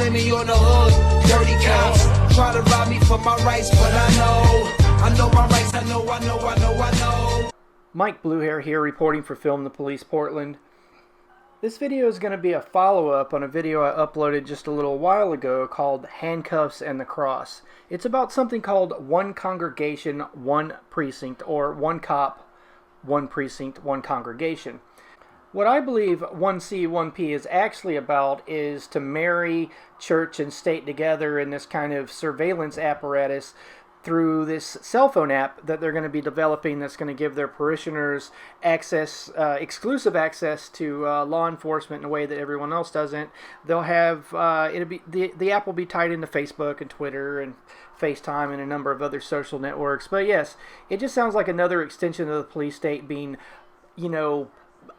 blame me on the hood. Dirty cops try to rob me for my rights, but I know my rights. I know. Mike Bluehair here, reporting for Film the Police Portland. This video is going to be a follow-up on a video I uploaded just a little while ago called Handcuffs and the Cross. It's about something called One Congregation, One Precinct, or One Cop, One Precinct, One Congregation. What I believe 1C, 1P is actually about is to marry church and state together in this kind of surveillance apparatus through this cell phone app that they're going to be developing that's going to give their parishioners access, exclusive access to law enforcement in a way that everyone else doesn't. They'll have, the app will be tied into Facebook and Twitter and FaceTime and a number of other social networks. But yes, it just sounds like another extension of the police state being,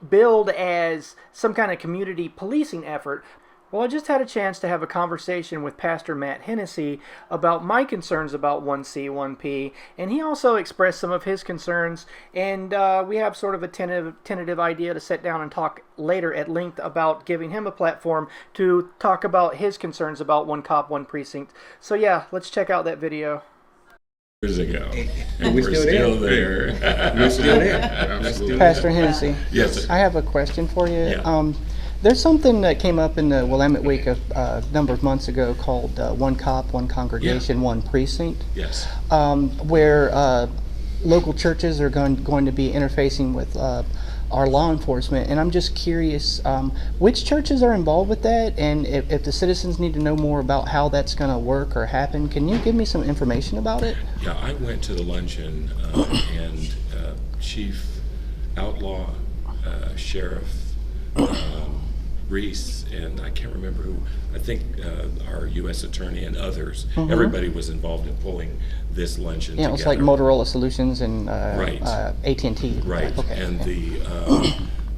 billed as some kind of community policing effort. Well, I just had a chance to have a conversation with Pastor Matt Hennessy about my concerns about 1C, 1P, and he also expressed some of his concerns, and we have sort of a tentative idea to sit down and talk later at length about giving him a platform to talk about his concerns about One Cop, One Precinct. So yeah, let's check out that video. Years ago, and we're still there. We're still there. Pastor Hennessy, yes, I have a question for you. Yeah. There's something that came up in the Willamette Week a number of months ago called One Cop, One Congregation, One Precinct. Yes. Where local churches are going to be interfacing with our law enforcement, and I'm just curious which churches are involved with that, and if the citizens need to know more about how that's going to work or happen, can you give me some information about it? Yeah, I went to the luncheon and Chief Outlaw, Sheriff Reese, and I can't remember who, I think our U.S. Attorney and others, everybody was involved in pulling this luncheon together. Yeah, it's like Motorola Solutions and right. AT&T. Right, okay. And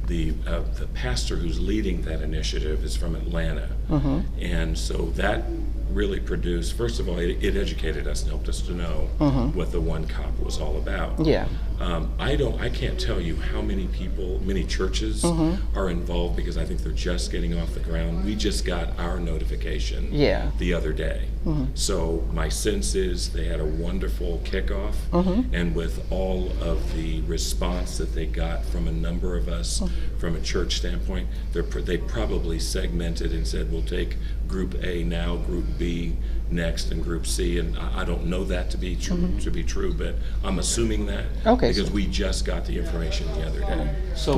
the pastor who's leading that initiative is from Atlanta, and so that really produced, first of all, it educated us and helped us to know what the One Cop was all about. Yeah. I can't tell you how many people, many churches are involved, because I think they're just getting off the ground. We just got our notification the other day. So my sense is they had a wonderful kickoff, and with all of the response that they got from a number of us from a church standpoint, they probably segmented and said, we'll take Group A now, Group B next, and Group C, and I don't know that to be true, but I'm assuming that because we just got the information the other day. So,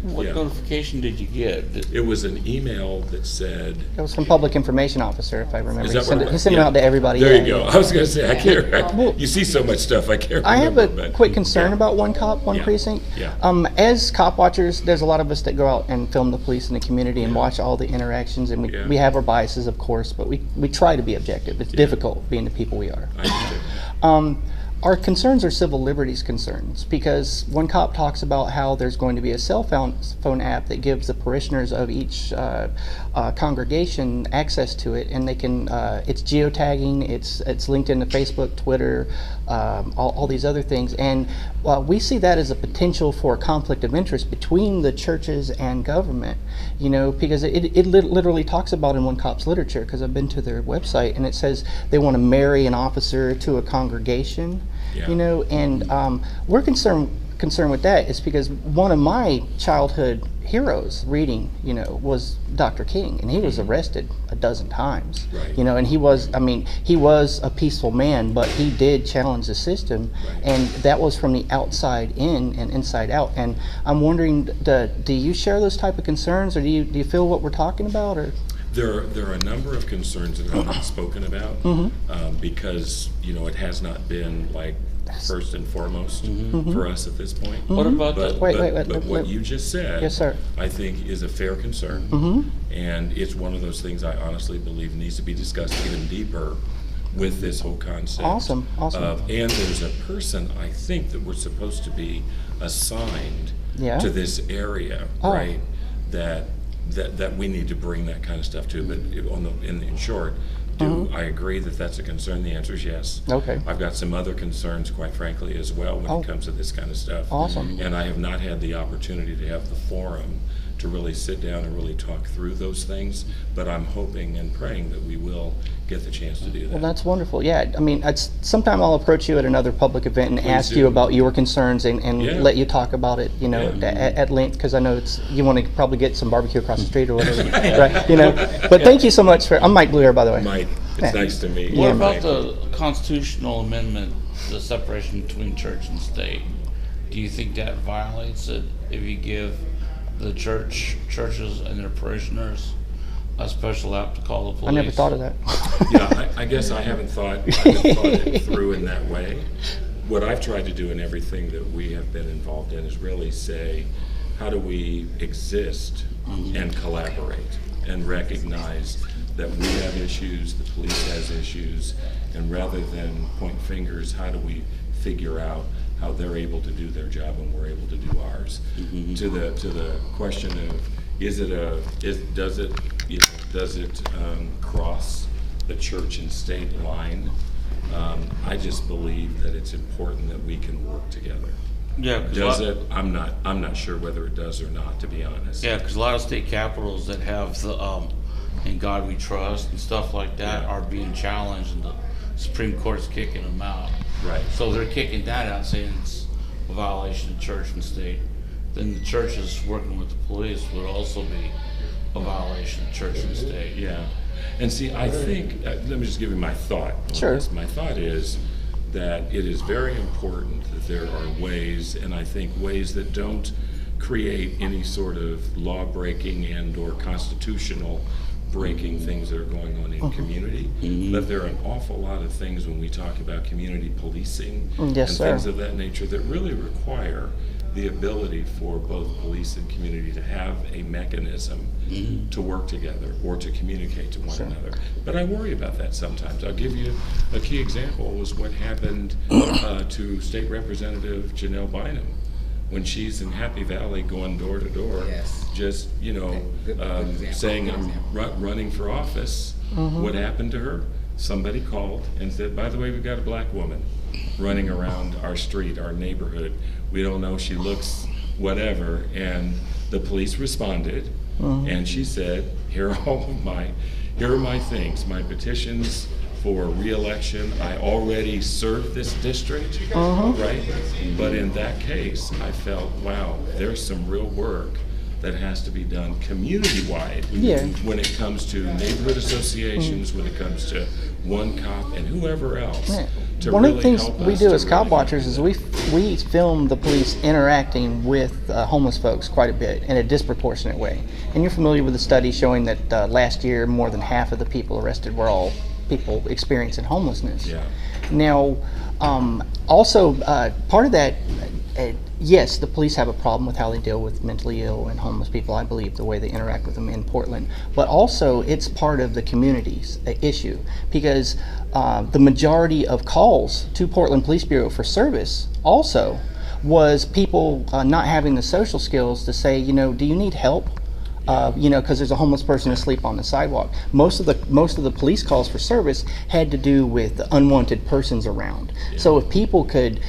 what notification did you get? It was an email that said, it was from Public Information Officer, if I remember. Is that He sent it out to everybody. There you go. I was going to say, I can't. You see so much stuff, I can't remember. I have a quick concern about One Cop, One Precinct. Yeah. As cop watchers, there's a lot of us that go out and film the police in the community and watch all the interactions, and we have our biases, of course, but we try to be objective. It's difficult being the people we are. I understand. Our concerns are civil liberties concerns, because One Cop talks about how there's going to be a cell phone app that gives the parishioners of each congregation access to it, and they can. It's geotagging. It's linked into Facebook, Twitter, all these other things, and we see that as a potential for a conflict of interest between the churches and government. Because it literally talks about in One Cop's literature, because I've been to their website, and it says they want to marry an officer to a congregation. And we're concerned with that is because one of my childhood heroes reading, was Dr. King, and he was arrested a dozen times. Right. And he was a peaceful man, but he did challenge the system, and that was from the outside in and inside out. And I'm wondering, do you share those type of concerns, or do you feel what we're talking about, or? There are a number of concerns that have not spoken about because it has not been like first and foremost for us at this point. What about but what you just said, yes, sir, I think is a fair concern, and it's one of those things I honestly believe needs to be discussed even deeper with this whole concept. Awesome. And there's a person, I think, that we're supposed to be assigned to this area, right? That we need to bring that kind of stuff to. But in short, I agree that that's a concern? The answer is yes. Okay. I've got some other concerns, quite frankly, as well when it comes to this kind of stuff. Awesome. And I have not had the opportunity to have the forum to really sit down and really talk through those things. But I'm hoping and praying that we will get the chance to do that. Well, that's wonderful. Yeah, I mean, sometime I'll approach you at another public event and ask do. you about your concerns and Yeah. let you talk about it, you know, at length, because I know you want to probably get some barbecue across the street or whatever, right? You know. But thank you so much for. I'm Mike Blue here, by the way. Mike, it's nice to meet you. What about the constitutional amendment, the separation between church and state? Do you think that violates it if you give the churches and their parishioners a special app to call the police? I never thought of that. Yeah, I guess I haven't thought it through in that way. What I've tried to do in everything that we have been involved in is really say, how do we exist and collaborate and recognize that we have issues, the police has issues, and rather than point fingers, how do we figure out how they're able to do their job and we're able to do ours? To the question of does it cross the church and state line? I just believe that it's important that we can work together. Yeah. Does it? I'm not sure whether it does or not, to be honest. Yeah, because a lot of state capitals that have the "In God We Trust" and stuff like that are being challenged, and the Supreme Court's kicking them out. Right. So they're kicking that out, saying it's a violation of church and state. Then the churches working with the police would also be a violation of church and state. Yeah. And see, I think, let me just give you my thought on Sure. this. My thought is that it is very important that there are ways, and I think ways that don't create any sort of law-breaking and or constitutional breaking things that are going on in community. But there are an awful lot of things when we talk about community policing and things of that nature that really require the ability for both police and community to have a mechanism to work together or to communicate to one another. But I worry about that sometimes. I'll give you a key example was what happened to State Representative Janelle Bynum when she's in Happy Valley going door to door, just, you know, saying I'm running for office. What happened to her? Somebody called and said, by the way, we've got a black woman running around our street, our neighborhood. We don't know, she looks whatever. And the police responded, and she said, here are my things, my petitions for re-election. I already served this district, right? But in that case, I felt, wow, there's some real work that has to be done community-wide when it comes to neighborhood associations, when it comes to one cop and whoever else. One of the things we do as cop watchers is we film the police interacting with homeless folks quite a bit in a disproportionate way. And you're familiar with the study showing that last year more than half of the people arrested were all people experiencing homelessness. Now, also part of that, yes, the police have a problem with how they deal with mentally ill and homeless people, I believe, the way they interact with them in Portland. But also, it's part of the community's issue, because the majority of calls to Portland Police Bureau for service also was people not having the social skills to say, you know, do you need help? You know, because there's a homeless person asleep on the sidewalk. Most of the police calls for service had to do with unwanted persons around. So if people could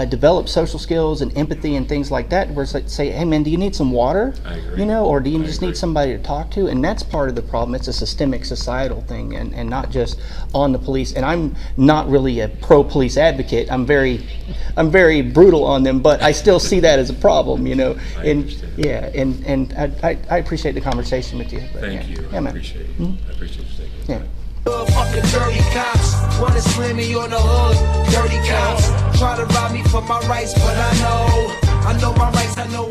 develop social skills and empathy and things like that, where it's like, say, hey man, do you need some water? I agree. You know, or do you just need somebody to talk to? And that's part of the problem. It's a systemic societal thing, and not just on the police. And I'm not really a pro-police advocate. I'm very brutal on them, but I still see that as a problem. You know, and I appreciate the conversation with you. But, Thank you. Yeah, I man. appreciate it. I appreciate you taking the time. Fucking dirty cops wanna slam me on the hood. Dirty cops try to rob me for my rights, but I know my rights. I know.